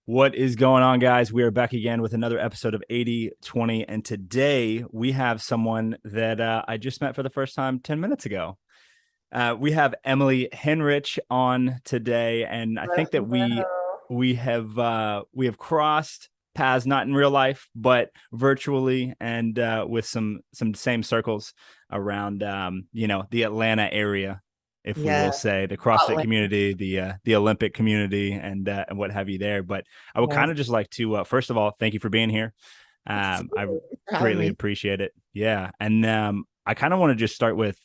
What is going on, guys? We are back again with another episode of 80/20. And today we have someone that I just met for the first time 10 minutes ago. We have Emily Henrich on today. And I think that we have crossed paths, not in real life, but virtually and with some same circles around, the Atlanta area, if we Yeah, will say, the CrossFit Scotland. community, the Olympic community, and what have you there. But I would kind Yes, of just like to, first of all, thank you for being here. I absolutely. Thanks for having greatly me. appreciate it. Yeah, and I kind of want to just start with,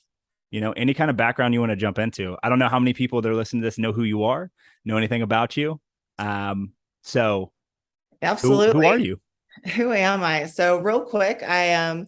any kind of background you want to jump into. I don't know how many people that are listening to this know who you are, know anything about you. So who are Absolutely. you? Who am I? So real quick, I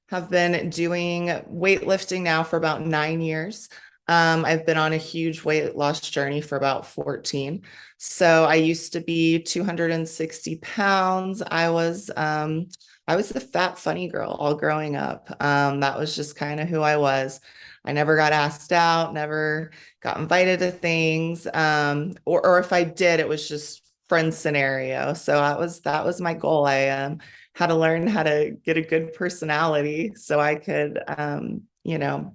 have been doing weightlifting now for about 9 years. I've been on a huge weight loss journey for about 14. So I used to be 260 pounds. I was the fat funny girl all growing up. That was just kind of who I was. I never got asked out, never got invited to things. Or if I did, it was just friend scenario. So that was my goal. I had to learn how to get a good personality so I could,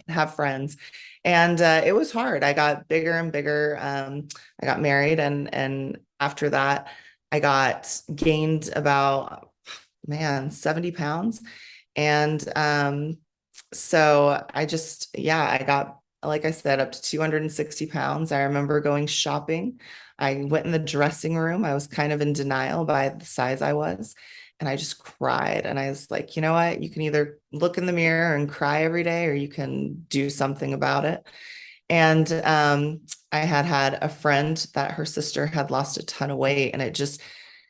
have friends. And it was hard. I got bigger and bigger. I got married, and after that, I got gained about, man, 70 pounds. And so yeah, I got, like I said, up to 260 pounds. I remember going shopping. I went in the dressing room. I was kind of in denial by the size I was. And I just cried. And I was like, you know what? You can either look in the mirror and cry every day, or you can do something about it. And I had a friend that her sister had lost a ton of weight, and it just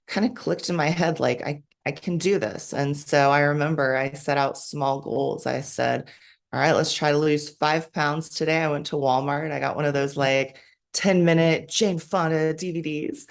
kind of clicked in my head like, I can do this. And so I remember I set out small goals. I said, all right, let's try to lose 5 pounds today. I went to Walmart. I got one of those like 10-minute Jane Fonda DVDs.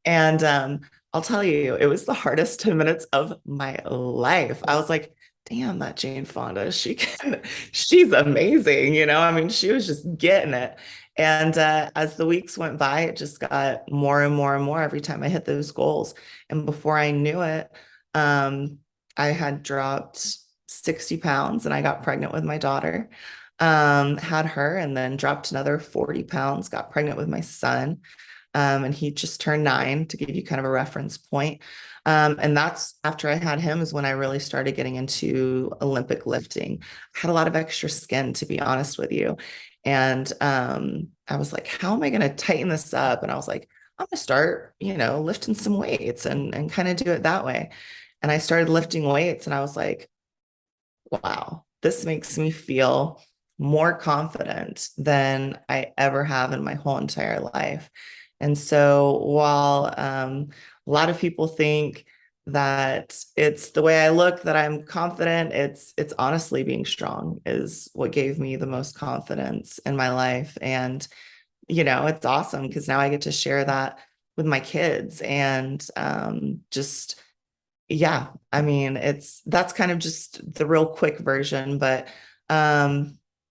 And I'll tell you, it was the hardest 10 minutes of my life. I was like, damn, that Jane Fonda, she's amazing. I mean, she was just getting it. And as the weeks went by, it just got more and more and more every time I hit those goals. And before I knew it, um, I had dropped 60 pounds and I got pregnant with my daughter. Had her and then dropped another 40 pounds, got pregnant with my son. And he just turned 9 to give you kind of a reference point. And that's after I had him is when I really started getting into Olympic lifting. I had a lot of extra skin, to be honest with you. And I was like, how am I going to tighten this up? And I was like, I'm going to start, lifting some weights and kind of do it that way. And I started lifting weights and I was like, wow, this makes me feel more confident than I ever have in my whole entire life. And so while a lot of people think that it's the way I look that I'm confident, it's honestly being strong is what gave me the most confidence in my life. And it's awesome because now I get to share that with my kids and just yeah, I mean, that's kind of just the real quick version, but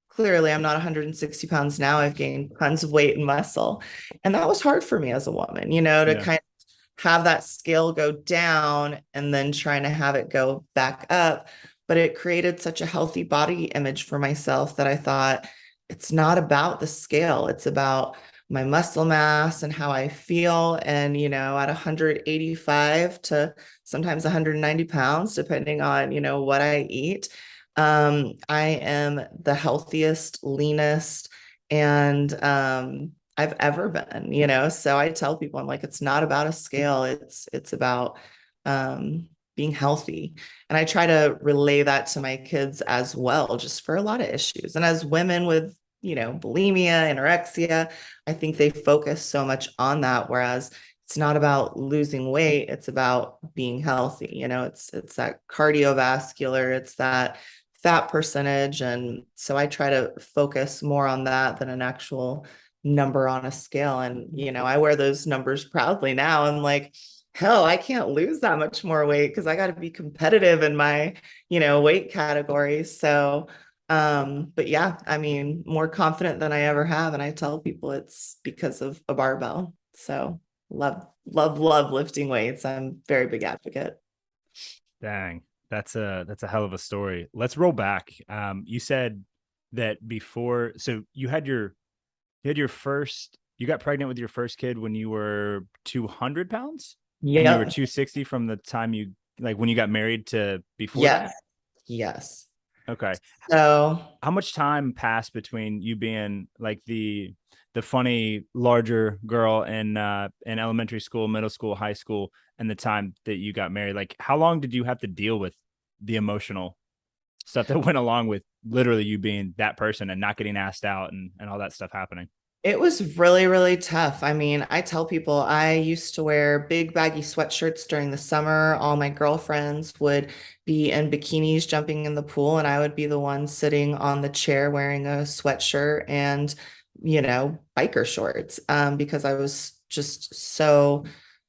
clearly I'm not 160 pounds now. I've gained tons of weight and muscle. And that was hard for me as a woman, to Yeah. kind of have that scale go down and then trying to have it go back up. But it created such a healthy body image for myself that I thought it's not about the scale, it's about my muscle mass and how I feel. And, at 185 to sometimes 190 pounds, depending on, what I eat. I am the healthiest, leanest, and I've ever been, So I tell people, I'm like, it's not about a scale. It's about being healthy. And I try to relay that to my kids as well, just for a lot of issues. And as women with, bulimia, anorexia, I think they focus so much on that. Whereas it's not about losing weight, it's about being healthy. It's that cardiovascular, it's that fat percentage. And so I try to focus more on that than an actual number on a scale. And, I wear those numbers proudly now. I'm like, hell, I can't lose that much more weight because I got to be competitive in my, weight category. So, but yeah, I mean, more confident than I ever have. And I tell people it's because of a barbell. So love love lifting weights. I'm a very big advocate. Dang, that's a hell of a story. Let's roll back. You said that before, so you had your first, you got pregnant with your first kid when you were 200 pounds, and you were Yep. 260 from the time you, like, when you got married to before that. Yes. Yes. Okay. So How much time passed between you being like the funny larger girl in elementary school, middle school, high school, and the time that you got married? Like, how long did you have to deal with the emotional stuff that went along with literally you being that person and not getting asked out and all that stuff happening? it was really, really tough. I mean, I tell people I used to wear big baggy sweatshirts during the summer. All my girlfriends would be in bikinis jumping in the pool, and I would be the one sitting on the chair wearing a sweatshirt and, biker shorts, because I was just so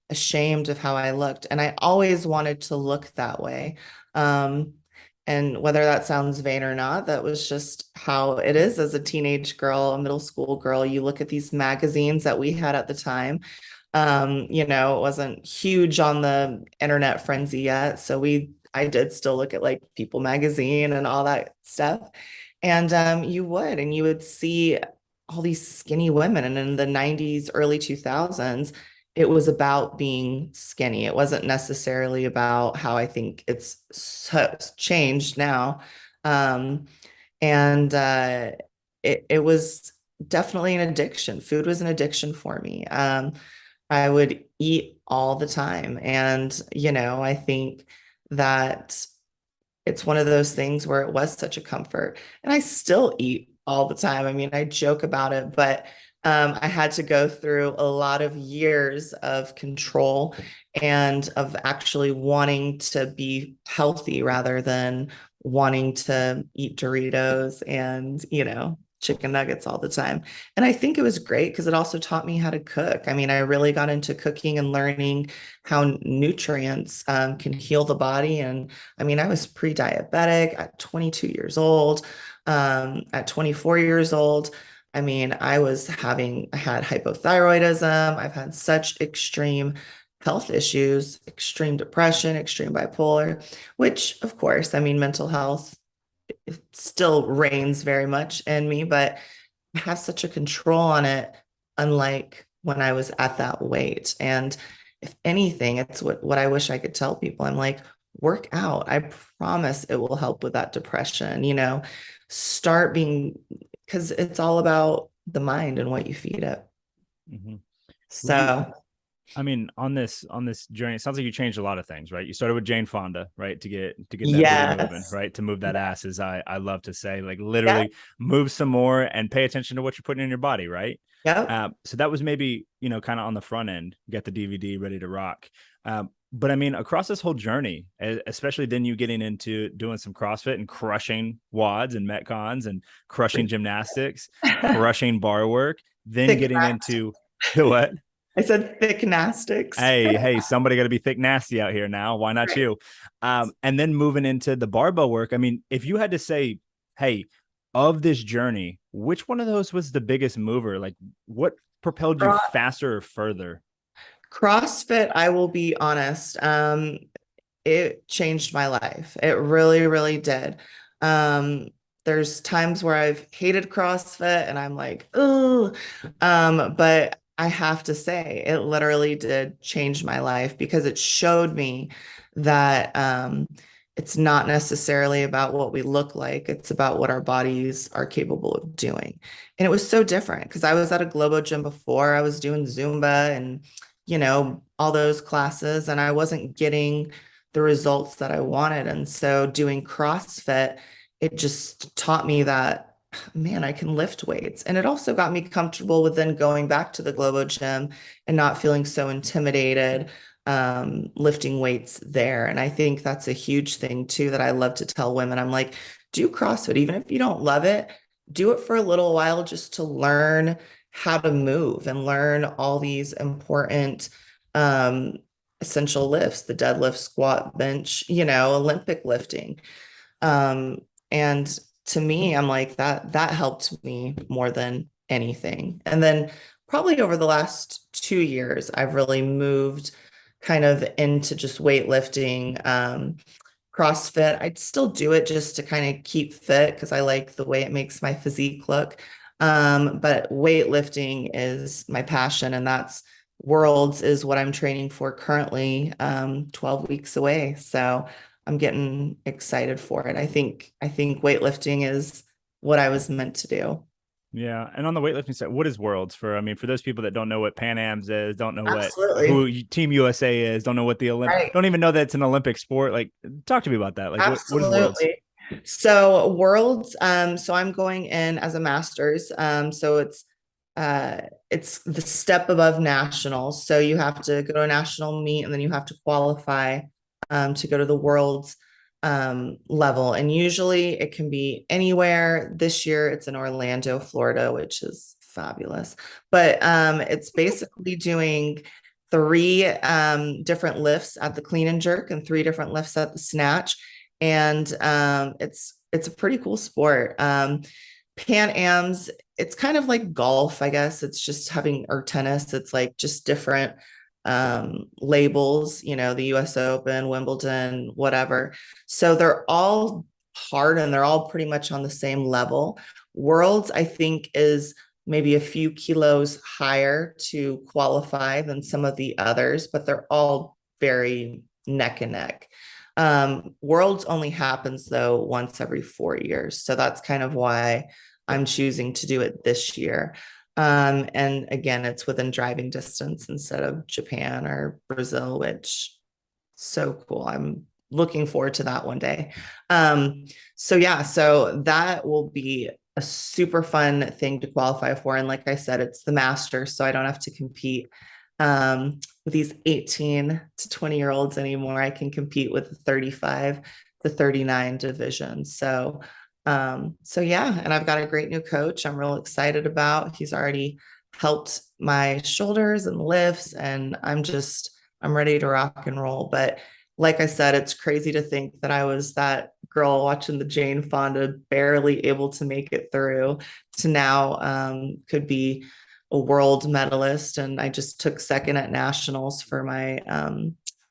ashamed of how I looked. And I always wanted to look that way. Um, and whether that sounds vain or not, that was just how it is as a teenage girl, a middle school girl. You look at these magazines that we had at the time. It wasn't huge on the internet frenzy yet. So I did still look at like People magazine and all that stuff. And you would see all these skinny women. And in the 90s, early 2000s, it was about being skinny. It wasn't necessarily about how I think it's changed now. Um, and it was definitely an addiction. Food was an addiction for me. I would eat all the time. And, I think that it's one of those things where it was such a comfort. And I still eat all the time. I mean, I joke about it, but I had to go through a lot of years of control and of actually wanting to be healthy rather than wanting to eat Doritos and, chicken nuggets all the time. And I think it was great because it also taught me how to cook. I mean, I really got into cooking and learning how nutrients can heal the body. And I mean, I was pre-diabetic at 22 years old. At 24 years old, I mean, I had hypothyroidism. I've had such extreme health issues, extreme depression, extreme bipolar, which, of course, I mean, mental health still reigns very much in me, but I have such a control on it, unlike when I was at that weight. And if anything, it's what I wish I could tell people. I'm like, work out. I promise it will help with that depression, start being, because it's all about the mind and what you feed it. Mm-hmm. Would you So, I mean, on this journey, it sounds like you changed a lot of things, right? You started with Jane Fonda, right? To get that booty moving, yes. right? To move that Yeah. ass, as I love to say, like Yeah. literally move some more and pay attention to what you're putting in your body, right? Yep. So that was maybe, kind of on the front end, get the DVD ready to rock. But I mean, across this whole journey, especially then you getting into doing some CrossFit and crushing wads and metcons and crushing gymnastics, crushing bar work, then Thick, getting into the what? I said thick gymnastics. Hey, somebody got to be thick nasty out here now. Why not Right. you? And then moving into the barbell work. I mean, if you had to say, hey, of this journey, which one of those was the biggest mover? Like, what propelled you faster or further? CrossFit, I will be honest, it changed my life. It really, really did. Um, there's times where I've hated CrossFit and I'm like, oh, but I have to say, it literally did change my life because it showed me that it's not necessarily about what we look like, it's about what our bodies are capable of doing. And it was so different because I was at a Globo gym before, I was doing Zumba and all those classes, and I wasn't getting the results that I wanted. And so doing CrossFit, it just taught me that, man, I can lift weights. And it also got me comfortable with then going back to the Globo gym and not feeling so intimidated lifting weights there. And I think that's a huge thing too that I love to tell women. I'm like, do CrossFit, even if you don't love it, do it for a little while just to learn how to move and learn all these important um, essential lifts, the deadlift, squat, bench, Olympic lifting. And to me, I'm like that helped me more than anything. And then probably over the last 2 years, I've really moved kind of into just weightlifting. CrossFit, I'd still do it just to kind of keep fit because I like the way it makes my physique look. But weightlifting is my passion, and that's Worlds is what I'm training for currently, 12 weeks away. So I'm getting excited for it. I think weightlifting is what I was meant to do. Yeah. And on the weightlifting side, what is Worlds for? I mean, for those people that don't know what Pan Am's is, don't know what Absolutely. who Team USA is, don't know what the Right. don't even know that it's an Olympic sport. Like, talk to me about that. Like, what is Worlds? Absolutely. So Worlds, so I'm going in as a master's. So it's the step above nationals. So you have to go to a national meet and then you have to qualify to go to the world's level. And usually it can be anywhere. This year it's in Orlando, Florida, which is fabulous. But it's basically doing three different lifts at the clean and jerk and three different lifts at the snatch. And it's a pretty cool sport. Pan Am's, it's kind of like golf, I guess. It's just having, or tennis, it's like just different labels, the US Open, Wimbledon, whatever. So they're all hard and they're all pretty much on the same level. Worlds, I think, is maybe a few kilos higher to qualify than some of the others, but they're all very neck and neck. Worlds only happens though once every 4 years. So that's kind of why I'm choosing to do it this year. And again, it's within driving distance instead of Japan or Brazil, which so cool. I'm looking forward to that one day. So yeah, so that will be a super fun thing to qualify for. And like I said, it's the Masters, so I don't have to compete with these 18 to 20-year-olds anymore. I can compete with the 35 to 39 division. So yeah, and I've got a great new coach I'm real excited about. He's already helped my shoulders and lifts, and I'm ready to rock and roll. But like I said, it's crazy to think that I was that girl watching the Jane Fonda, barely able to make it through, to now could be a world medalist. And I just took second at nationals for my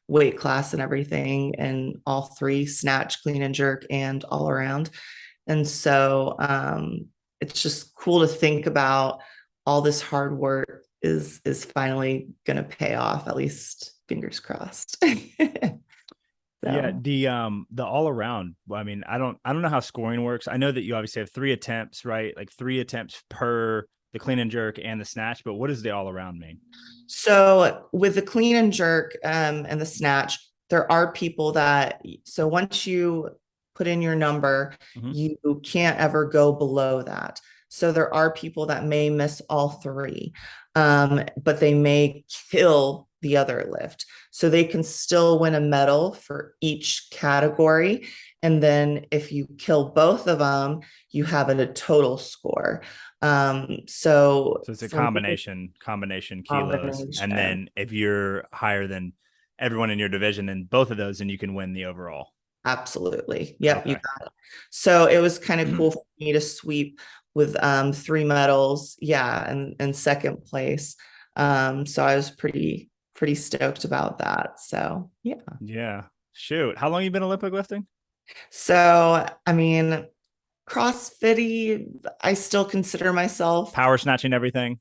weight class and everything, and all three: snatch, clean and jerk, and all around. And so it's just cool to think about all this hard work is finally going to pay off, at least fingers crossed. Yeah, So the all around. I mean, I don't know how scoring works. I know that you obviously have three attempts, right? Like three attempts per the clean and jerk and the snatch, but what does the all around mean? so with the clean and jerk and the snatch, there are people that, so once you put in your number, Mm-hmm. you can't ever go below that. So there are people that may miss all three, but they may kill the other lift. So they can still win a medal for each category. And then if you kill both of them, you have a total score. So So it's a for me, combination kilos. And combination. then if you're higher than everyone in your division in both of those, then you can win the overall. Absolutely. Yep, you Okay. got it. So it was kind of cool for me to sweep with three medals, yeah, and second place. So I was pretty stoked about that. So yeah. Yeah. Shoot. How long you been Olympic lifting? So I mean, CrossFitty, I still consider myself Power snatching everything,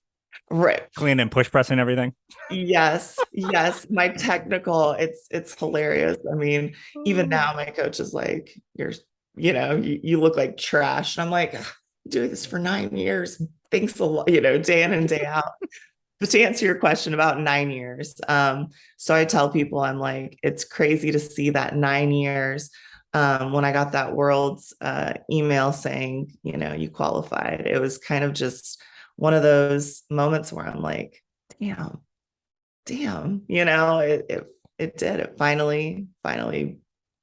right. clean and push pressing everything. Yes, yes. My technical, it's hilarious. I mean, even now my coach is like, you look like trash. And I'm like, doing this for 9 years. Thanks a lot, day in and day out. But to answer your question, about 9 years. So I tell people, I'm like, it's crazy to see that 9 years. When I got that world's email saying, you qualified, it was kind of just one of those moments where I'm like, damn, it did. It finally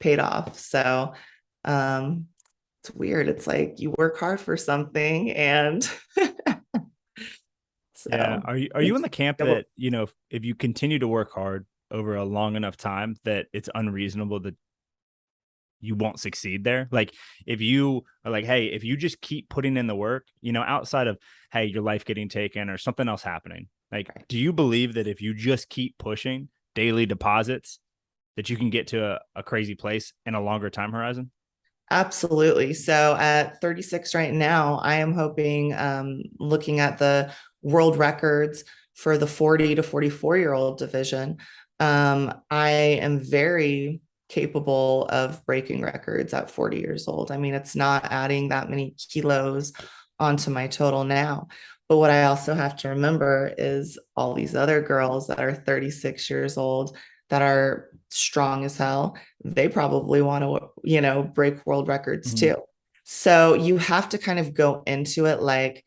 paid off. So it's weird. It's like you work hard for something, and Yeah. so Are you in the camp that, if you continue to work hard over a long enough time, that it's unreasonable that you won't succeed there? Like, if you are like, hey, if you just keep putting in the work, outside of, hey, your life getting taken or something else happening, Like, Right. do you believe that if you just keep pushing daily deposits, that you can get to a crazy place in a longer time horizon? Absolutely. So at 36 right now, I am hoping, looking at the world records for the 40 to 44-year-old division, I am very capable of breaking records at 40 years old. I mean, it's not adding that many kilos onto my total now. But what I also have to remember is all these other girls that are 36 years old that are strong as hell, they probably want to, break world records Mm-hmm. too. So you have to kind of go into it like,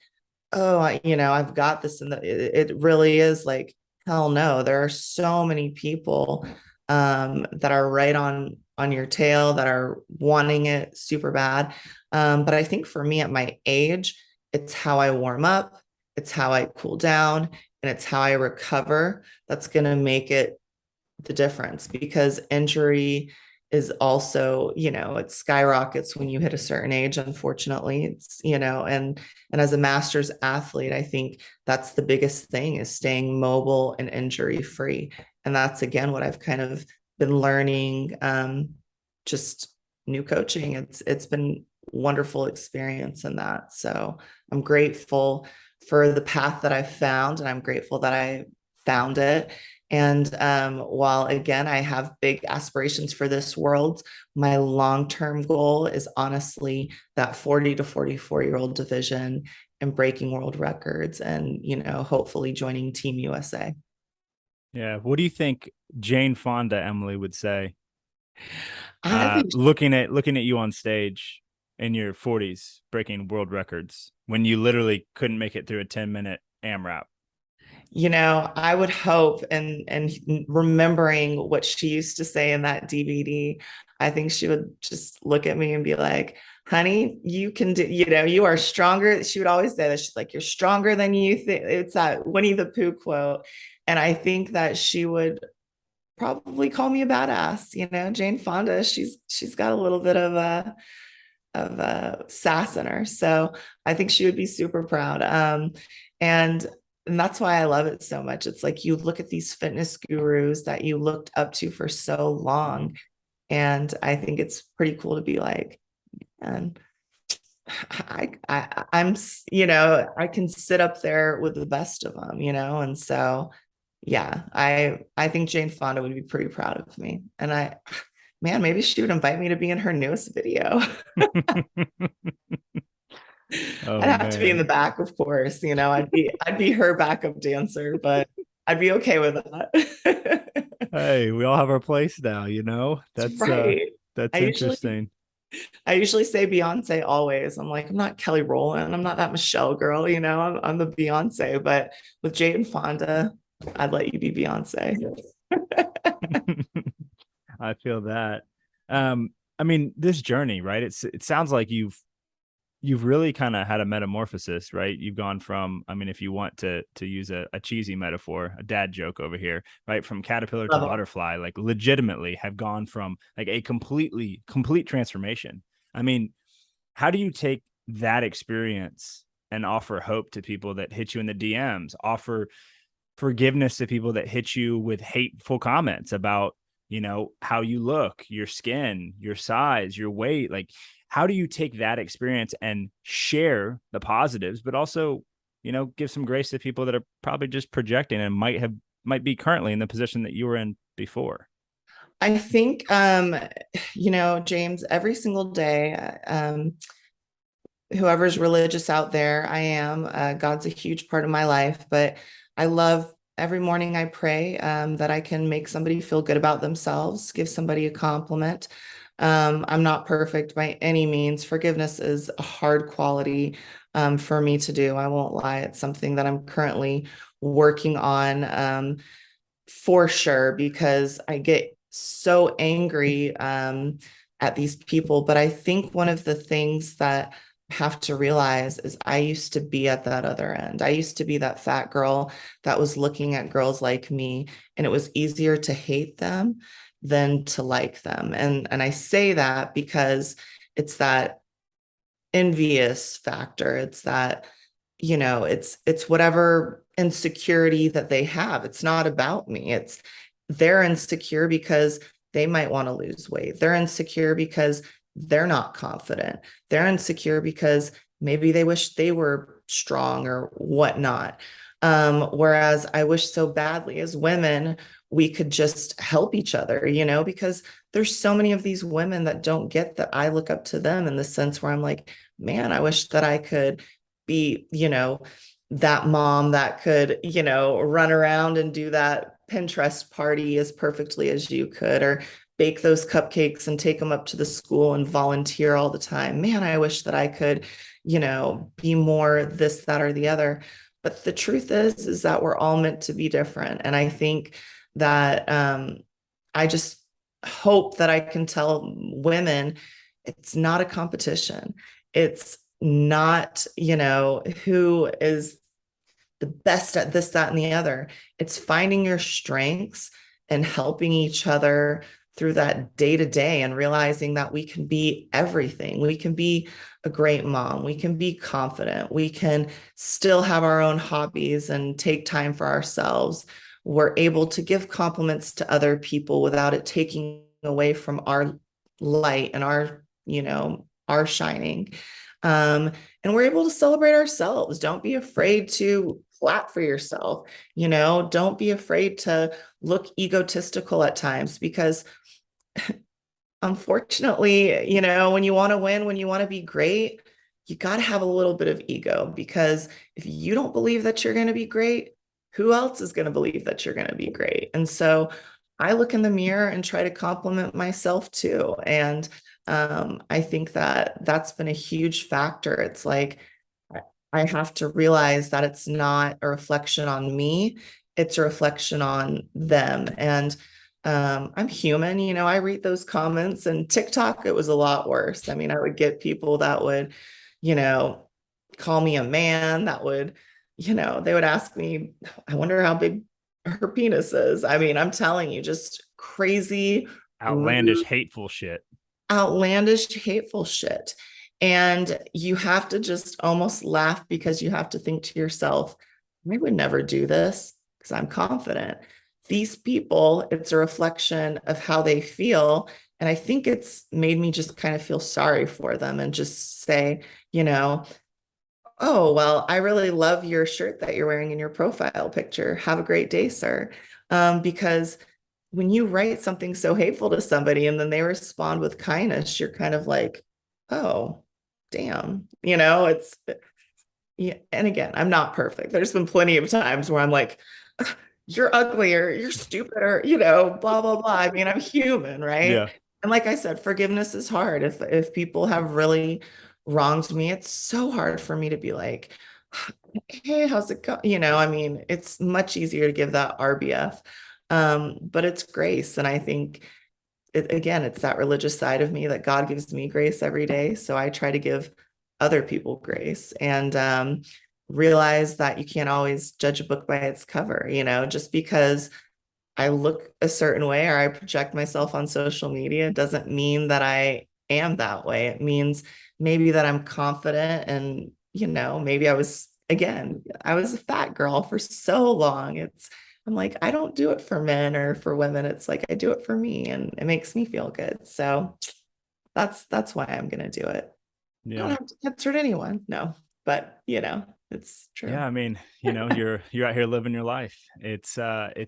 oh, I've got this. And it really is like, hell no, there are so many people that are right on your tail that are wanting it super bad. But I think for me at my age, it's how I warm up, it's how I cool down, and it's how I recover that's going to make it the difference, because injury is also, it skyrockets when you hit a certain age, unfortunately. It's, and as a master's athlete, I think that's the biggest thing, is staying mobile and injury free. And that's again what I've kind of been learning, just new coaching. It's been wonderful experience in that. So I'm grateful for the path that I found, and I'm grateful that I found it. And while again, I have big aspirations for this world, my long-term goal is honestly that 40 to 44-year-old division and breaking world records, and, hopefully joining Team USA. Yeah. What do you think Jane Fonda Emily would say? I think, Looking at you on stage in your 40s, breaking world records when you literally couldn't make it through a 10-minute AMRAP. I would hope, and remembering what she used to say in that DVD, I think she would just look at me and be like, honey, you can do, you are stronger. She would always say that. She's like, you're stronger than you think. It's that Winnie the Pooh quote. And I think that she would probably call me a badass. Jane Fonda, she's got a little bit of sass in her. So I think she would be super proud. And and that's why I love it so much. It's like you look at these fitness gurus that you looked up to for so long. And I think it's pretty cool to be like, and I'm, I can sit up there with the best of them, and so, yeah, I think Jane Fonda would be pretty proud of me. And man, maybe she would invite me to be in her newest video. I'd Oh have to be in man. the back, of course. I'd be her backup dancer, but I'd be okay with that. Hey, we all have our place now, That's right. I That's usually interesting. I usually say Beyonce always. I'm like, I'm not Kelly Rowland. I'm not that Michelle girl, I'm the Beyonce. But with Jade Fonda, I'd let you be Beyonce. I feel that. I mean, this journey, right? It sounds like you've really kind of had a metamorphosis, right? You've gone from, I mean, if you want to use a cheesy metaphor, a dad joke over here, right? From caterpillar to Love it. butterfly, like legitimately have gone from like a complete transformation. I mean, how do you take that experience and offer hope to people that hit you in the DMs, offer forgiveness to people that hit you with hateful comments about, how you look, your skin, your size, your weight? Like, how do you take that experience and share the positives, but also, give some grace to people that are probably just projecting and might be currently in the position that you were in before? I think, James, every single day, whoever's religious out there, I am. God's a huge part of my life, but I love every morning I pray, that I can make somebody feel good about themselves, give somebody a compliment. I'm not perfect by any means. Forgiveness is a hard quality, for me to do. I won't lie. It's something that I'm currently working on, for sure, because I get so angry, at these people. But I think one of the things that I have to realize is I used to be at that other end. I used to be that fat girl that was looking at girls like me, and it was easier to hate them than to like them. And I say that because it's that envious factor. It's that it's whatever insecurity that they have. It's not about me. It's they're insecure because they might want to lose weight. They're insecure because they're not confident. They're insecure because maybe they wish they were strong or whatnot. Whereas I wish so badly as women, we could just help each other, because there's so many of these women that don't get that. I look up to them in the sense where I'm like, man, I wish that I could be, that mom that could, run around and do that Pinterest party as perfectly as you could, or bake those cupcakes and take them up to the school and volunteer all the time. Man, I wish that I could, be more this, that, or the other. But the truth is that we're all meant to be different. And I think that I just hope that I can tell women it's not a competition. It's not, who is the best at this, that, and the other. It's finding your strengths and helping each other through that day to day and realizing that we can be everything. We can be a great mom. We can be confident. We can still have our own hobbies and take time for ourselves. We're able to give compliments to other people without it taking away from our light and our shining. And we're able to celebrate ourselves. Don't be afraid to clap for yourself. Don't be afraid to look egotistical at times because unfortunately, when you want to win, when you want to be great, you got to have a little bit of ego because if you don't believe that you're going to be great, who else is going to believe that you're going to be great? And so I look in the mirror and try to compliment myself too. And I think that that's been a huge factor. It's like I have to realize that it's not a reflection on me, it's a reflection on them. And I'm human, I read those comments and TikTok, it was a lot worse. I mean, I would get people that would, you know, call me a man, that would, they would ask me, I wonder how big her penis is. I mean, I'm telling you, just crazy, Outlandish, rude, hateful shit. outlandish, hateful shit. And you have to just almost laugh because you have to think to yourself, I would never do this because I'm confident. These people, it's a reflection of how they feel. And I think it's made me just kind of feel sorry for them and just say, you know, oh, well, I really love your shirt that you're wearing in your profile picture. Have a great day, sir. Because when you write something so hateful to somebody and then they respond with kindness, you're kind of like, oh, damn, it's, yeah. And again, I'm not perfect. There's been plenty of times where I'm like, you're ugly or you're stupid or, blah, blah, blah. I mean, I'm human, right? Yeah. And like I said, forgiveness is hard. If people have really wronged me, it's so hard for me to be like, hey, how's it going? I mean, it's much easier to give that RBF. But it's grace. And I think again, it's that religious side of me that God gives me grace every day. So I try to give other people grace and realize that you can't always judge a book by its cover, just because I look a certain way or I project myself on social media doesn't mean that I am that way. It means maybe that I'm confident and, maybe I was a fat girl for so long. I'm like, I don't do it for men or for women. It's like I do it for me and it makes me feel good. So that's why I'm gonna do it. I don't Yeah. have to answer to anyone. No, but it's Yeah, true. I mean, you're out here living your life. It's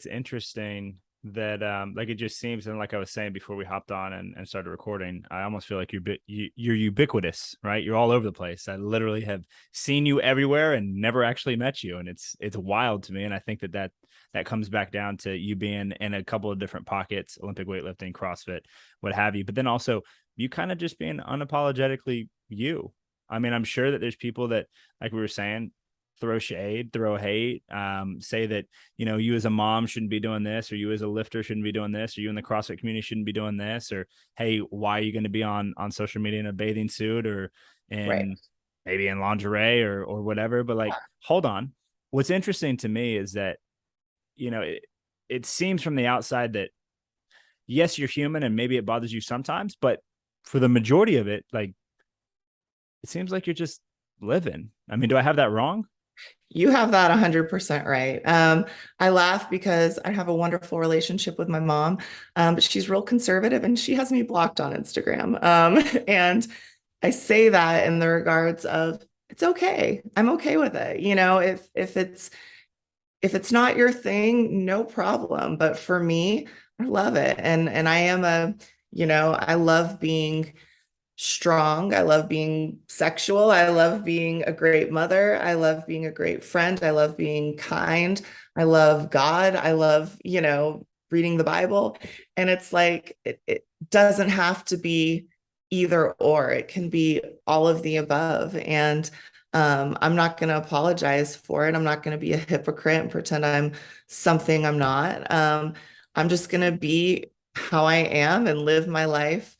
interesting that like it just seems, and like I was saying before we hopped on and started recording, I almost feel like you're ubiquitous, right? You're all over the place. I literally have seen you everywhere and never actually met you, and it's wild to me. And I think that comes back down to you being in a couple of different pockets: Olympic weightlifting, CrossFit, what have you. But then also you kind of just being unapologetically you. I mean, I'm sure that there's people that, like we were saying, throw shade, throw hate, say that, you as a mom shouldn't be doing this, or you as a lifter shouldn't be doing this, or you in the CrossFit community shouldn't be doing this, or, hey, why are you going to be on social media in a bathing suit or Right. in maybe in lingerie or whatever. But like, hold on. What's interesting to me is that, it seems from the outside that yes, you're human and maybe it bothers you sometimes, but for the majority of it, like, it seems like you're just living. I mean, do I have that wrong? You have that 100% right. I laugh because I have a wonderful relationship with my mom, but she's real conservative and she has me blocked on Instagram. And I say that in the regards of it's okay. I'm okay with it. If it's not your thing, no problem. But for me, I love it. And I am I love being strong. I love being sexual. I love being a great mother. I love being a great friend. I love being kind. I love God. I love, reading the Bible. And it's like, it doesn't have to be either or, it can be all of the above. And I'm not going to apologize for it. I'm not going to be a hypocrite and pretend I'm something I'm not. I'm just going to be how I am and live my life.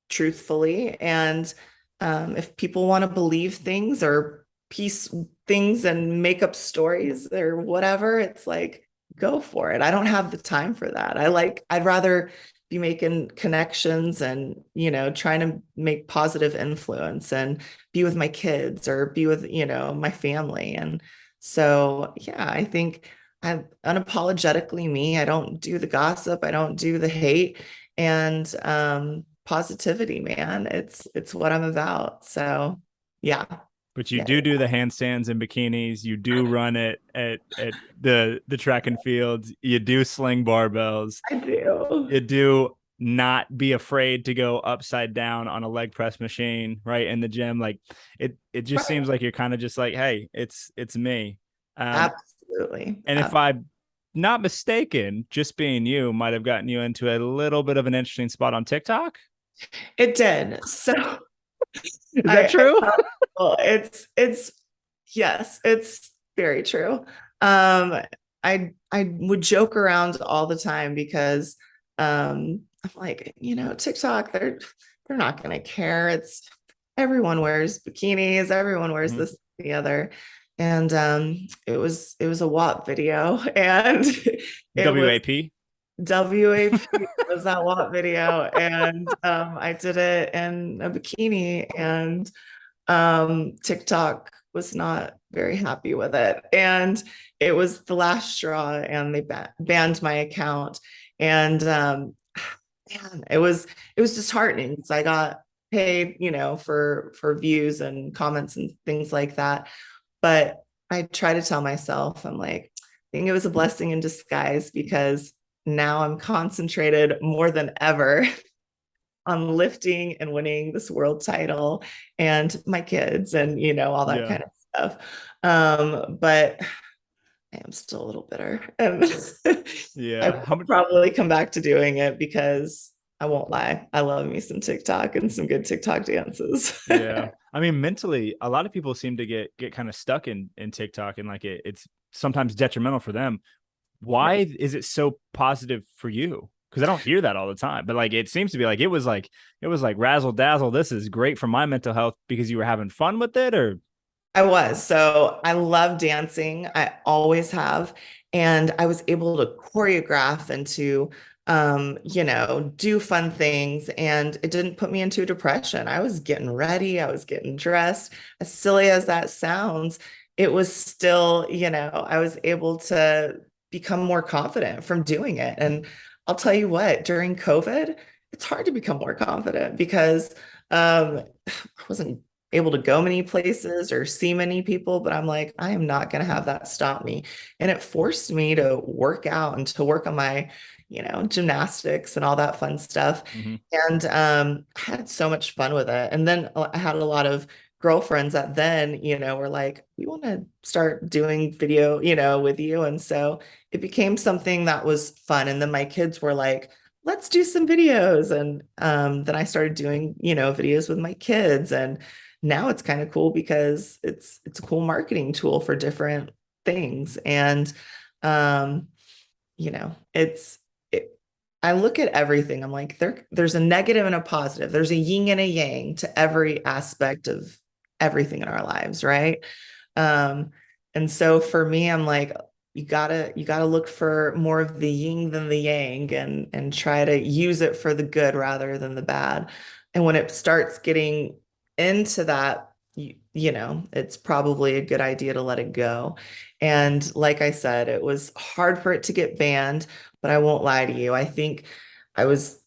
Truthfully. And if people want to believe things or piece things and make up stories or whatever, it's like, go for it. I don't have the time for that. I'd rather be making connections and, trying to make positive influence and be with my kids or be with, my family. And so, yeah, I think I'm unapologetically me. I don't do the gossip. I don't do the hate. And positivity, man. It's what I'm about. So yeah. But you Yeah, do the handstands and bikinis. You do run at the track and fields. You do sling barbells. I do. You do not be afraid to go upside down on a leg press machine, right, in the gym. Like it just Right. seems like you're kind of just like, hey, it's me. Um, Absolutely. and if I'm not mistaken, just being you might have gotten you into a little bit of an interesting spot on TikTok. It did. So Is that I true? well, it's yes, it's very true. I would joke around all the time because I'm like, TikTok, they're not gonna care. It's everyone wears bikinis, everyone wears Mhm. this, the other. And it was a WAP video and it was WAP. WAP was that WAP video. And I did it in a bikini and TikTok was not very happy with it. And it was the last straw and they banned my account. And man, it was disheartening because I got paid, for views and comments and things like that. But I try to tell myself, I'm like, I think it was a blessing in disguise because now I'm concentrated more than ever on lifting and winning this world title and my kids and all that Yeah. kind of stuff. But I am still a little bitter. And I Yeah. How will much? probably come back to doing it because I won't lie. I love me some TikTok and some good TikTok dances. Yeah. I mean, mentally, a lot of people seem to get kind of stuck in TikTok and like it's sometimes detrimental for them. Why is it so positive for you? Because I don't hear that all the time. But like it seems to be like it was like razzle dazzle. This is great for my mental health because you were having fun with it, or I was. So I love dancing. I always have. And I was able to choreograph and to, do fun things. And it didn't put me into a depression. I was getting ready. I was getting dressed. As silly as that sounds, it was still, I was able to become more confident from doing it. And I'll tell you what, during COVID, it's hard to become more confident because I wasn't able to go many places or see many people, but I'm like, I am not going to have that stop me. And it forced me to work out and to work on my, gymnastics and all that fun stuff. mm-hmm. And I had so much fun with it. And then I had a lot of girlfriends that then, were like, we want to start doing video, with you. And so it became something that was fun. And then my kids were like, let's do some videos. And then I started doing, videos with my kids. And now it's kind of cool because it's a cool marketing tool for different things. And um, it's it, I look at everything. I'm like, there's a negative and a positive. There's a yin and a yang to every aspect of everything in our lives, right? Um, and so for me, I'm like, you gotta look for more of the yin than the yang and try to use it for the good rather than the bad. And when it starts getting into that, it's probably a good idea to let it go. And like I said, it was hard for it to get banned, but I won't lie to you. I think I was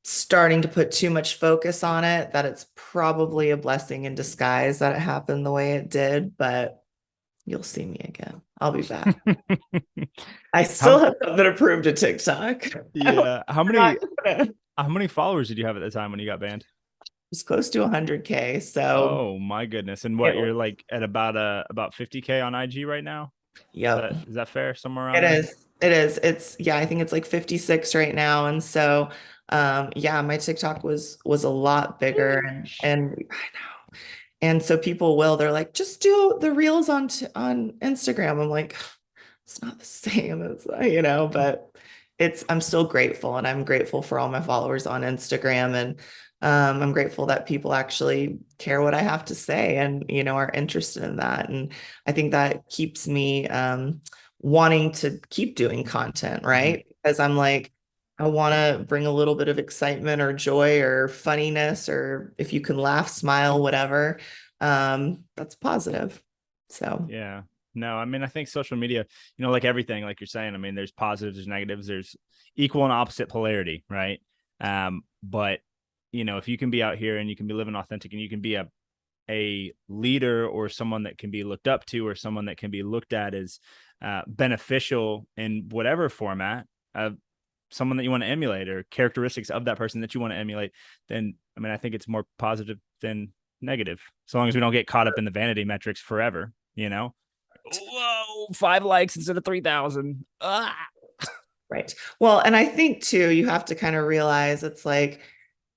starting to put too much focus on it, that it's probably a blessing in disguise that it happened the way it did, but you'll see me again. I'll be back. I still How have something to prove to TikTok. yeah, We're not gonna- how many followers did you have at the time when you got banned? It's close to 100K. So Oh my goodness. And what it you're was, like at about 50K on IG right now? yep. Is that fair? Somewhere around It there? is. It is. Yeah, I think it's like 56 right now. And so yeah, my TikTok was a lot bigger Sheesh. and I know. And so they're like, just do the reels on Instagram. I'm like, it's not the same as, but I'm still grateful, and I'm grateful for all my followers on Instagram. And I'm grateful that people actually care what I have to say and, are interested in that. And I think that keeps me wanting to keep doing content, Mhm. right? Because I'm like, I want to bring a little bit of excitement or joy or funniness, or if you can laugh, smile, whatever, that's positive. So, Yeah. No, I mean, I think social media, like everything, like you're saying, I mean, there's positives, there's negatives, there's equal and opposite polarity, right? But if you can be out here and you can be living authentic and you can be a leader or someone that can be looked up to or someone that can be looked at as beneficial in whatever format, someone that you want to emulate or characteristics of that person that you want to emulate, then I mean, I think it's more positive than negative, so long as we don't get caught up in the vanity metrics forever. Whoa, 5 likes instead of 3,000. Ah. right. Well, and I think too, you have to kind of realize it's like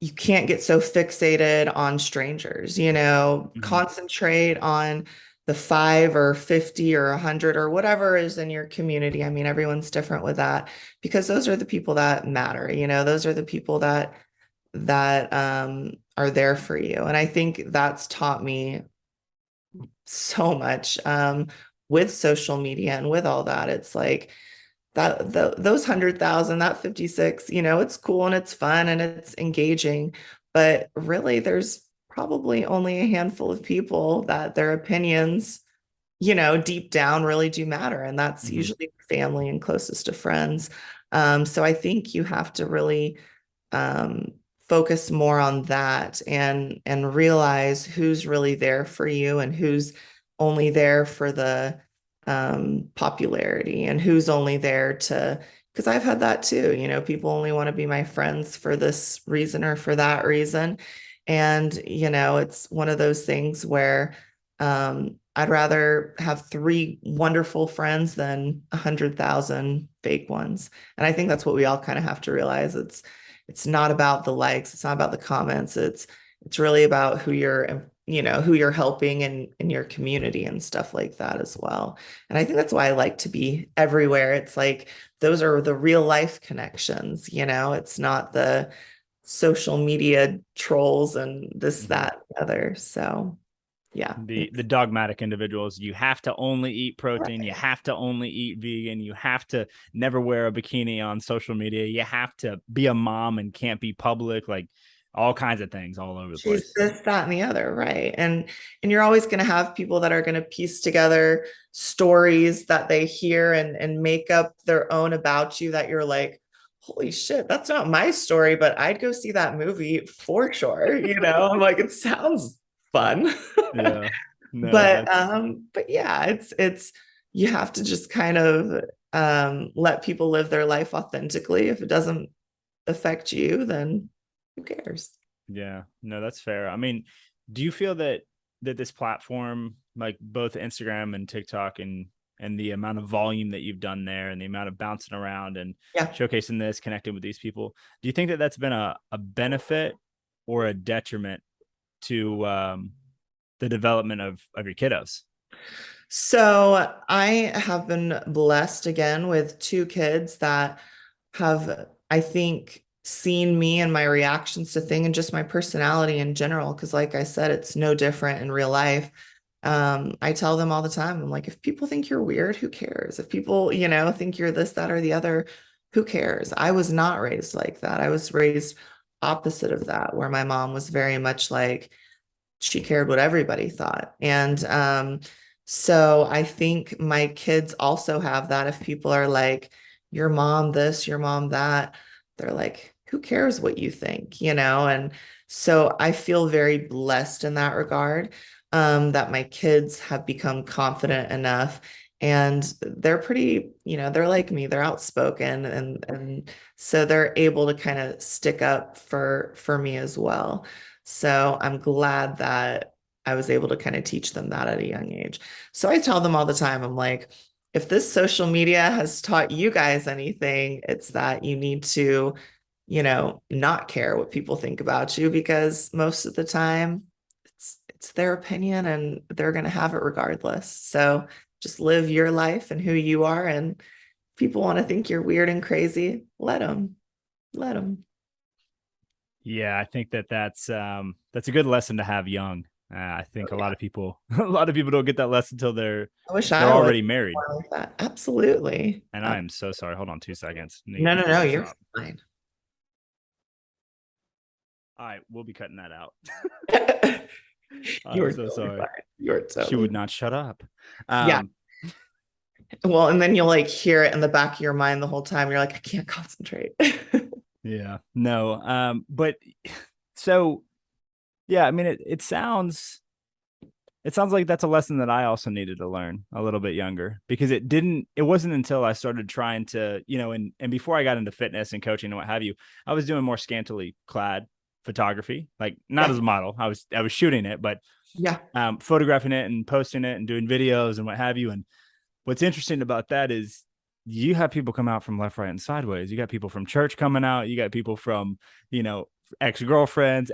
you can't get so fixated on strangers, Mm-hmm. concentrate on the 5 or 50 or 100 or whatever is in your community. I mean, everyone's different with that because those are the people that matter, those are the people that are there for you. And I think that's taught me so much with social media and with all that. It's like those 100,000, that 56, it's cool and it's fun and it's engaging, but really there's probably only a handful of people that their opinions, deep down really do matter. And that's Mm-hmm. usually family and closest to friends. So I think you have to really um, focus more on that and realize who's really there for you and who's only there for the popularity and who's only there to, because I've had that too. People only want to be my friends for this reason or for that reason. And, it's one of those things where I'd rather have three wonderful friends than 100,000 fake ones. And I think that's what we all kind of have to realize. It's not about the likes, it's not about the comments. It's really about who you're helping in your community and stuff like that as well. And I think that's why I like to be everywhere. It's like those are the real life connections, it's not the social media trolls and this, Mm-hmm. that, the other. So yeah. The dogmatic individuals, you have to only eat protein, you Right. have to only eat vegan, you have to never wear a bikini on social media, you have to be a mom and can't be public, like all kinds of things all over the She's place. this, that, and the other, right? And you're always going to have people that are going to piece together stories that they hear and make up their own about you that you're like, holy shit, that's not my story, but I'd go see that movie for sure. I'm like, it sounds fun. Yeah. No, But yeah, it's you have to just kind of let people live their life authentically. If it doesn't affect you, then who cares? yeah, no, that's fair. I mean, do you feel that this platform, like both Instagram and TikTok and the amount of volume that you've done there and the amount of bouncing around and Yeah. showcasing this, connecting with these people, do you think that that's been a benefit or a detriment to the development of your kiddos? So I have been blessed again with two kids that have, I think, seen me and my reactions to things and just my personality in general. Because, like I said, it's no different in real life. I tell them all the time, I'm like, if people think you're weird, who cares? If people, think you're this, that, or the other, who cares? I was not raised like that. I was raised opposite of that, where my mom was very much like, she cared what everybody thought. And so I think my kids also have that. If people are like, your mom this, your mom that, they're like, who cares what you think, you know? And so I feel very blessed in that regard, that my kids have become confident enough, and they're pretty, they're like me, they're outspoken, and so they're able to kind of stick up for me as well. So I'm glad that I was able to kind of teach them that at a young age. So I tell them all the time, I'm like, if this social media has taught you guys anything, it's that you need to, not care what people think about you, because most of the time it's their opinion and they're going to have it regardless. So just live your life and who you are, and people want to think you're weird and crazy, let them. Let them. Yeah, I think that's a good lesson to have young. I think a lot of people a lot of people don't get that lesson until I wish they're I was already married. more like that. Absolutely. And I am so sorry. Hold on 2 seconds. No, no, Need no, to you're stop. fine. All right, we'll be cutting that out. You I'm were so totally sorry. fine. You were She totally would fine. not shut up. Yeah. Um, Well, and then you'll like hear it in the back of your mind the whole time. You're like, I can't concentrate. yeah, no. But so yeah, I mean, it sounds like that's a lesson that I also needed to learn a little bit younger, because it wasn't until I started trying to, and before I got into fitness and coaching and what have you, I was doing more scantily clad photography, like not Yeah. as a model. I was shooting it, but Yeah. photographing it and posting it and doing videos and what have you. And what's interesting about that is you have people come out from left, right, and sideways. You got people from church coming out. You got people from, you know, ex-girlfriends'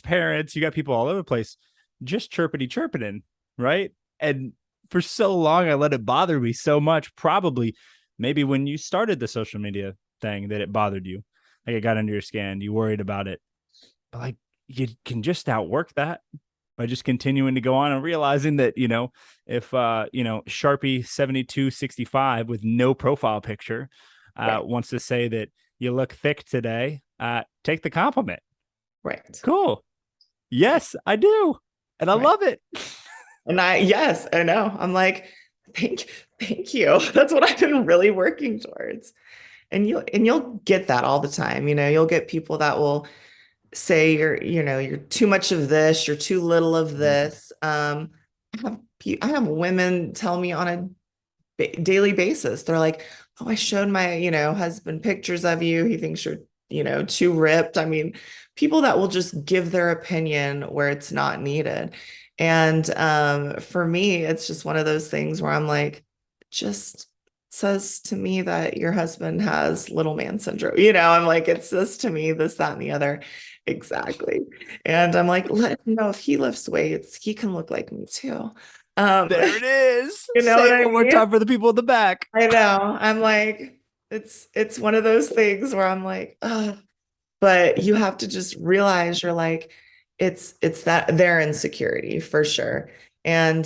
parents. You got people all over the place just chirpity chirping, right? And for so long, I let it bother me so much. Probably maybe when you started the social media thing that it bothered you. Like it got under your skin. You worried about it. But like you can just outwork that by just continuing to go on and realizing that, if Sharpie 7265 with no profile picture Right. wants to say that you look thick today, take the compliment. Right. Cool. Yes, I do. And I Right. love it. And yes, I know. I'm like, thank, thank you. That's what I've been really working towards. And you'll get that all the time. You'll get people that will say you're too much of this, you're too little of Mhm. this. I have women tell me on a daily basis. They're like, "Oh, I showed my, husband pictures of you. He thinks you're, too ripped." I mean, people that will just give their opinion where it's not needed. And for me, it's just one of those things where I'm like, just says to me that your husband has little man syndrome. I'm like, it says to me this, that, and the other. Exactly. And I'm like, let him know if he lifts weights, he can look like me too. Um, There it is. you know Say what it I one more mean? time for the people in the back. I know. I'm like, it's one of those things where I'm like, ugh. But you have to just realize you're like, it's that their insecurity for sure. And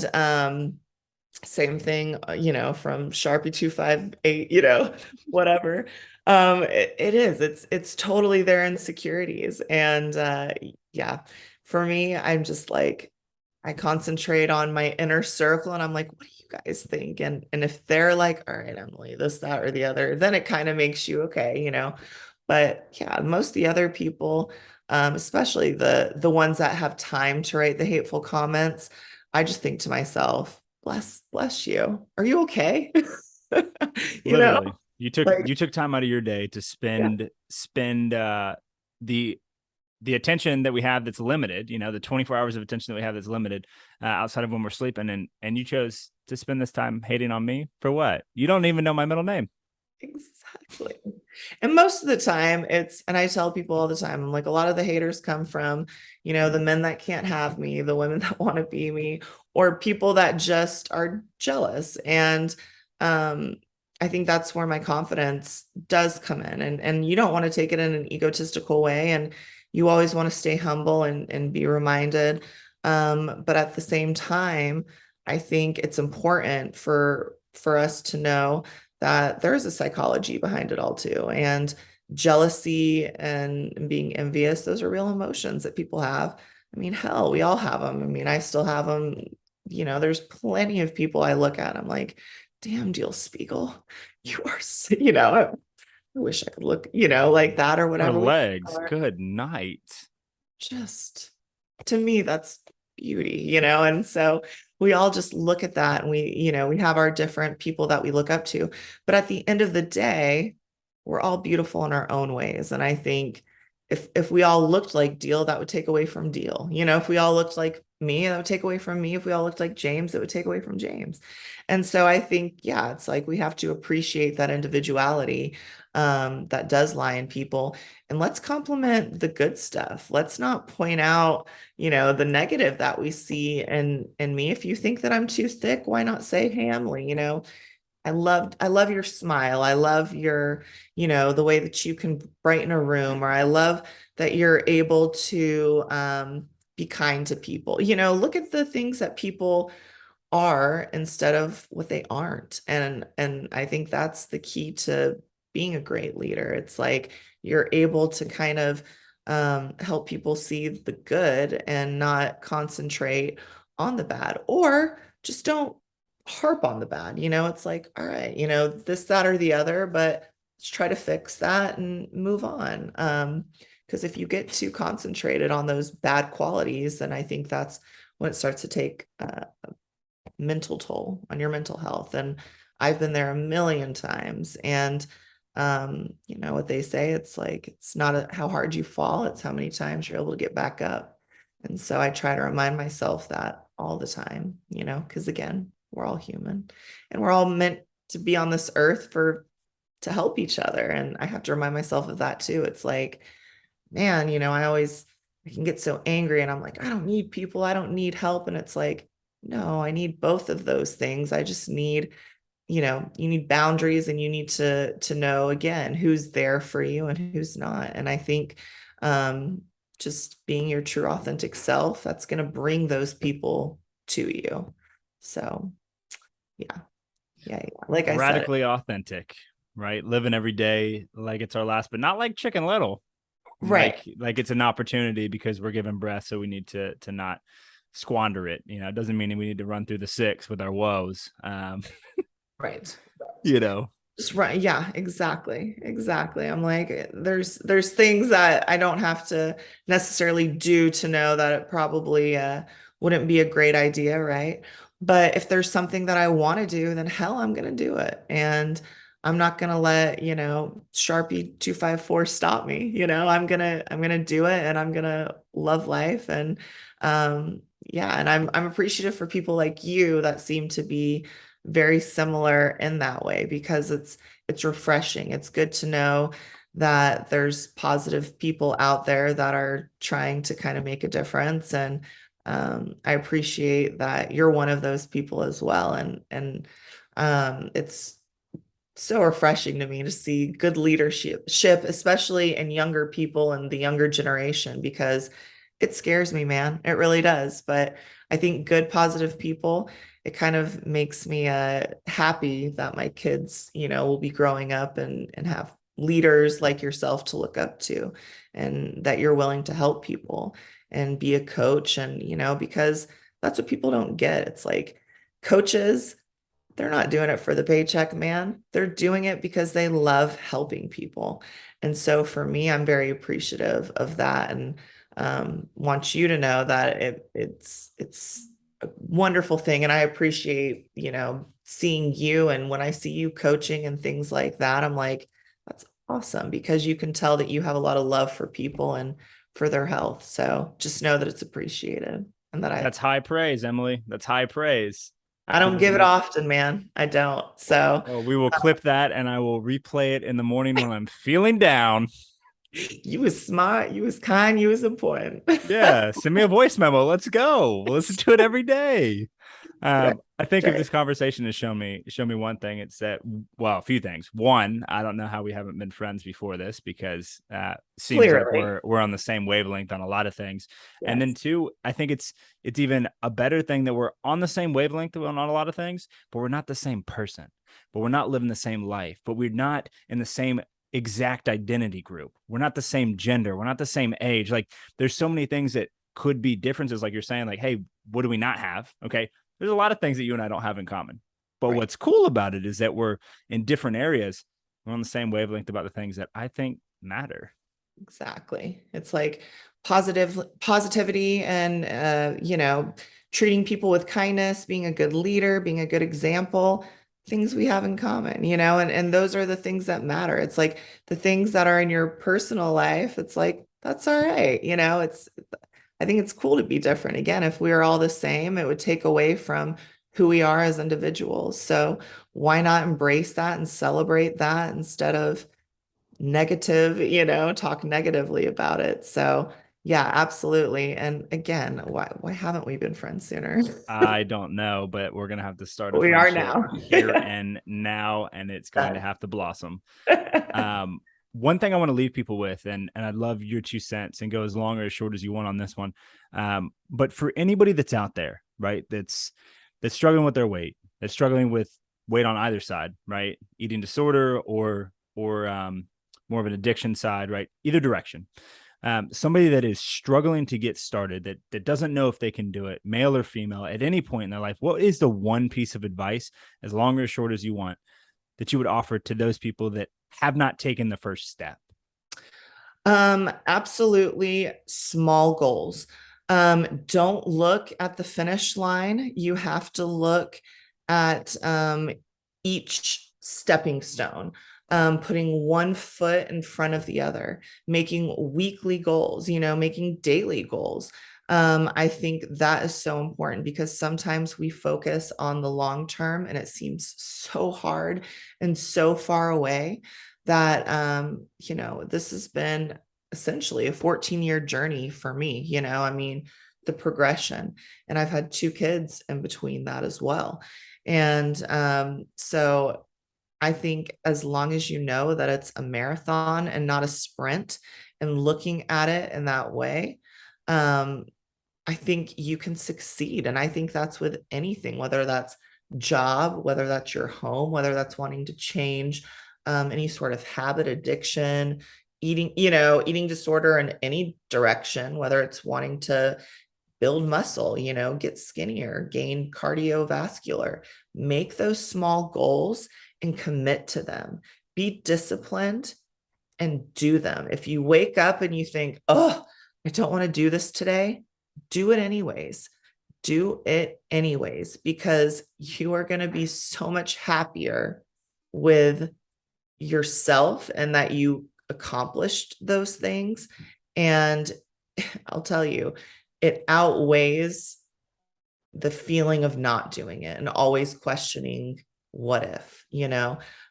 same thing, from Sharpie 258, whatever. It is. It's totally their insecurities. And yeah, for me, I'm just like, I concentrate on my inner circle and I'm like, what do you guys think? And if they're like, all right, Emily, this, that, or the other, then it kind of makes you okay. But yeah, most of the other people, especially the ones that have time to write the hateful comments, I just think to myself, bless you. Are you okay? You know, Literally. You took time out of your day to yeah, spend the the attention that we have that's limited, the 24 hours of attention that we have that's limited outside of when we're sleeping. And you chose to spend this time hating on me for what? You don't even know my middle name. exactly. And most of the time and I tell people all the time, I'm like, a lot of the haters come from, the men that can't have me, the women that want to be me, or people that just are jealous. And um, I think that's where my confidence does come in. And you don't want to take it in an egotistical way. And you always want to stay humble and be reminded. But at the same time, I think it's important for us to know that there is a psychology behind it all too. And jealousy and being envious, those are real emotions that people have. I mean, hell, we all have them. I mean, I still have them. There's plenty of people I look at. I'm like, damn, Deal Spiegel, you are, I wish I could look, like that or Her whatever. legs. Good night. Just to me, that's beauty, and so we all just look at that and we have our different people that we look up to. But at the end of the day, we're all beautiful in our own ways. And I think if we all looked like Deal, that would take away from Deal. If we all looked like me, that would take away from me. If we all looked like James, it would take away from James. And so I think, yeah, it's like we have to appreciate that individuality that does lie in people, and let's compliment the good stuff. Let's not point out, the negative that we see in me. If you think that I'm too thick, why not say, hey, Emily, I love your smile. I love your, the way that you can brighten a room, or I love that you're able to be kind to people. Look at the things that people are instead of what they aren't. And I think that's the key to being a great leader. It's like you're able to kind of help people see the good and not concentrate on the bad, or just don't harp on the bad. It's like, all right, this, that, or the other, but let's try to fix that and move on. Because if you get too concentrated on those bad qualities, then I think that's when it starts to take mental toll on your mental health. And I've been there a million times. And what they say, it's like it's not how hard you fall, it's how many times you're able to get back up. And so I try to remind myself that all the time, because again, we're all human and we're all meant to be on this earth to help each other. And I have to remind myself of that too. It's like, man, I can get so angry and I'm like, I don't need people, I don't need help. And it's like, no, I need both of those things. I just need, you need boundaries, and you need to know again who's there for you and who's not. And I think just being your true authentic self, that's going to bring those people to you. So yeah, yeah, yeah. Like I said, Radically authentic, right? Living every day like it's our last, but not like Chicken Little. right, Like it's an opportunity because we're given breath, so we need to not squander it. It doesn't mean we need to run through the six with our woes. right. You know, Just right. Yeah, exactly. Exactly. I'm like, there's things that I don't have to necessarily do to know that it probably wouldn't be a great idea, right? But if there's something that I want to do, then hell, I'm gonna do it. And I'm not gonna let, Sharpie 254 stop me. I'm gonna do it, and I'm gonna love life. And yeah, and I'm appreciative for people like you that seem to be very similar in that way, because it's refreshing. It's good to know that there's positive people out there that are trying to kind of make a difference. And I appreciate that you're one of those people as well. And it's so refreshing to me to see good leadership, especially in younger people and the younger generation, because it scares me, man. It really does. But I think good, positive people, it kind of makes me happy that my kids, will be growing up and have leaders like yourself to look up to, and that you're willing to help people and be a coach. And, because that's what people don't get. It's like coaches, they're not doing it for the paycheck, man. They're doing it because they love helping people. And so for me, I'm very appreciative of that, and want you to know that it's a wonderful thing. And I appreciate, seeing you. And when I see you coaching and things like that, I'm like, that's awesome, because you can tell that you have a lot of love for people and for their health. So just know that it's appreciated, and that I that's high praise, Emily. That's high praise. I don't give it We often, man. I don't. So well, we will clip that and I will replay it in the morning when I'm feeling down. you was smart, you was kind, you was important. Yeah, send me a voice memo. Let's go. We'll listen to it every day. Right, I think if right. this conversation has shown me one thing, it's that, well, a few things. One, I don't know how we haven't been friends before this, because seems like Clearly. we're on the same wavelength on a lot of things. And then Yes. two, I think it's even a better thing that we're on the same wavelength on a lot of things, but we're not the same person, but we're not living the same life, but we're not in the same exact identity group. We're not the same gender. We're not the same age. Like there's so many things that could be differences, like you're saying, like, hey, what do we not have? Okay, there's a lot of things that you and I don't have in common. But Right. what's cool about it is that we're in different areas. We're on the same wavelength about the things that I think matter. Exactly. It's like positivity and treating people with kindness, being a good leader, being a good example, things we have in common, and those are the things that matter. It's like the things that are in your personal life, it's like that's all right, it's I think it's cool to be different. Again, if we were all the same, it would take away from who we are as individuals. So why not embrace that and celebrate that instead of negative, talk negatively about it. So yeah, absolutely. And again, why haven't we been friends sooner? I don't know, but we're going to have to start a We are friendship now. here and now, and it's going to have to blossom. Um, One thing I want to leave people with, and I love your 2 cents, and go as long or as short as you want on this one. But for anybody that's out there, right, that's struggling with their weight, that's struggling with weight on either side, right, eating disorder or more of an addiction side, right, either direction. Somebody that is struggling to get started, that doesn't know if they can do it, male or female, at any point in their life, what is the one piece of advice, as long or as short as you want, that you would offer to those people that have not taken the first step? Absolutely small goals. Don't look at the finish line. You have to look at each stepping stone, putting one foot in front of the other, making weekly goals, making daily goals. I think that is so important because sometimes we focus on the long term and it seems so hard and so far away that this has been essentially a 14-year journey for me. I mean, the progression, and I've had 2 kids in between that as well. And so I think as long as you know that it's a marathon and not a sprint, and looking at it in that way, um, I think you can succeed. And I think that's with anything, whether that's job, whether that's your home, whether that's wanting to change any sort of habit, addiction, eating disorder in any direction, whether it's wanting to build muscle, get skinnier, gain cardiovascular, make those small goals and commit to them. Be disciplined and do them. If you wake up and you think, oh, I don't want to do this today, do it anyways. Do it anyways, because you are going to be so much happier with yourself and that you accomplished those things. And I'll tell you, it outweighs the feeling of not doing it and always questioning what if,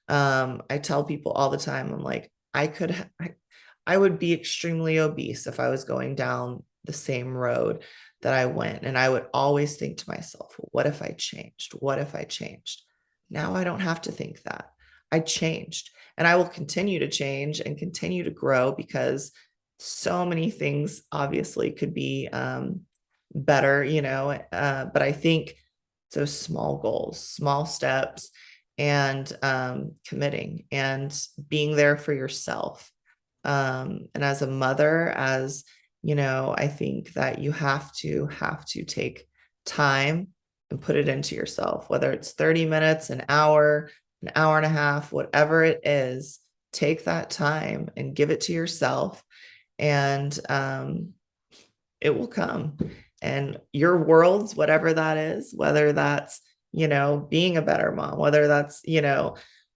I tell people all the time, I'm like, I would be extremely obese if I was going down the same road that I went. And I would always think to myself, what if I changed? What if I changed? Now I don't have to think that. I changed, and I will continue to change and continue to grow because so many things obviously could be better, but I think those small goals, small steps, and committing and being there for yourself. And as a mother, I think that you have to take time and put it into yourself, whether it's 30 minutes, an hour and a half, whatever it is, take that time and give it to yourself. And it will come. And your worlds, whatever that is, whether that's, being a better mom, whether that's,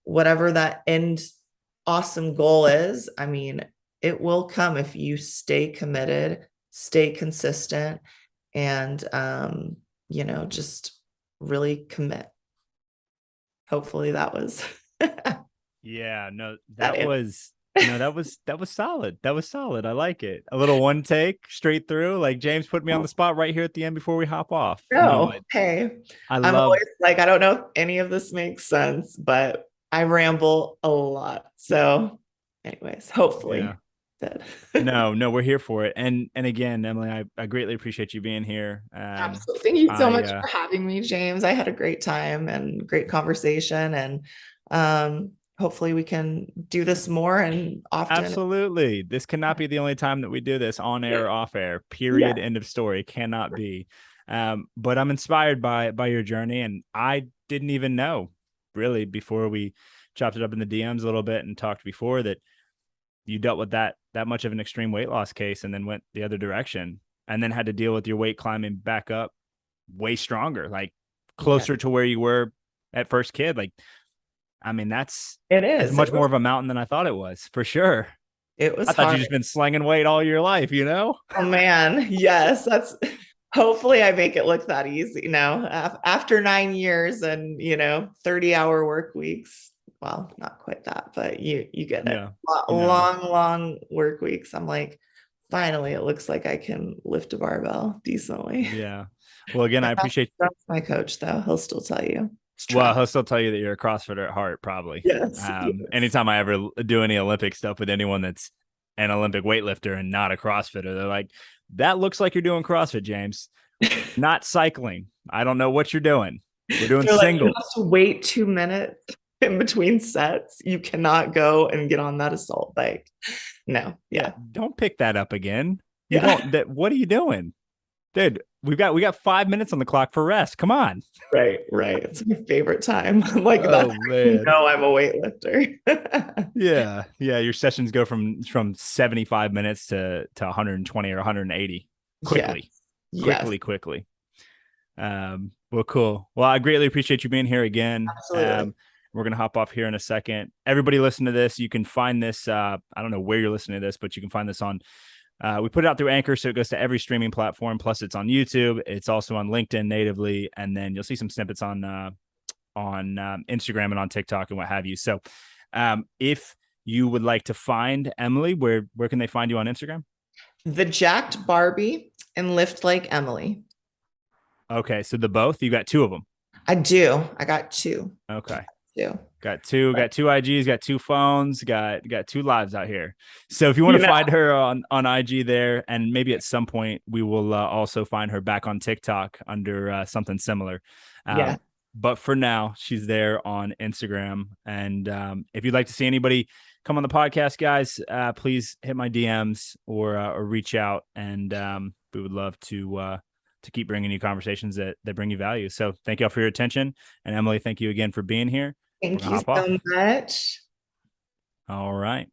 whatever that end awesome goal is, I mean, it will come if you stay committed, stay consistent, and, just really commit. Hopefully that was Yeah, no, that that answer. was no, that was solid. That was solid. I like it. A little one take straight through. Like James put me on the spot right here at the end before we hop off. No, No, hey, I I'm love. always like, I don't know if any of this makes sense, but I ramble a lot. So, anyways, hopefully Yeah. that. No, no, we're here for it. And again, Emily, I greatly appreciate you being here. Absolutely. Thank you so I much for having me, James. I had a great time and great conversation. And hopefully we can do this more and often. Absolutely. This cannot be the only time that we do this on air or off air. Yeah. Period. End of story. Cannot be. But I'm inspired by your journey, and I didn't even know really before we chopped it up in the DMs a little bit and talked before that you dealt with that much of an extreme weight loss case and then went the other direction and then had to deal with your weight climbing back up way stronger, like Yeah. closer to where you were at first kid. Like, I mean, that's It it's is. much more of a mountain than I thought it was, for sure. It was I thought you hard. just been slinging weight all your life, you know? Oh man, yes, that's hopefully I make it look that easy, after 9 years and 30-hour work weeks. Well, not quite that, but you get it. Yeah. No. Long work weeks. I'm like, finally, it looks like I can lift a barbell decently. Yeah. Well, again, I appreciate. That's my coach, though. He'll still tell you it's Well, trap. he'll still tell you that you're a CrossFitter at heart, probably. Yes, yes. Anytime I ever do any Olympic stuff with anyone that's an Olympic weightlifter and not a CrossFitter, they're like, "That looks like you're doing CrossFit, James. Not cycling. I don't know what you're doing. We're doing They're like, you have singles." to wait 2 minutes in between sets. You cannot go and get on that assault bike. No, Yeah, yeah, don't pick that up again. You yeah. don't. That. What are you doing, dude? We got 5 minutes on the clock for rest. Come on. Right, right. It's my favorite time. Like that's Oh how you man. know I'm a weightlifter. Yeah, yeah. Your sessions go from 75 minutes to 120 or 180 Yeah, quickly, yes, quickly. Well, cool. Well, I greatly appreciate you being here again. absolutely. We're gonna hop off here in a second. Everybody listen to this. You can find this. I don't know where you're listening to this, but you can find this on. We put it out through Anchor, so it goes to every streaming platform. Plus, it's on YouTube. It's also on LinkedIn natively, and then you'll see some snippets on Instagram and on TikTok and what have you. So, if you would like to find Emily, where can they find you on Instagram? The Jacked Barbie and Lift Like Emily. Okay, so the both, you got two of them. I do. I got two. Okay. Two. Got two IGs, got two phones, got two lives out here. So if you want You to know, find her on IG there, and maybe at some point we will also find her back on TikTok under something similar. yeah. But for now, she's there on Instagram. And if you'd like to see anybody come on the podcast, guys, please hit my DMs or reach out, and we would love to keep bringing you conversations that bring you value. So thank you all for your attention, and Emily, thank you again for being here. We're Thank gonna you hop so off. much. All right.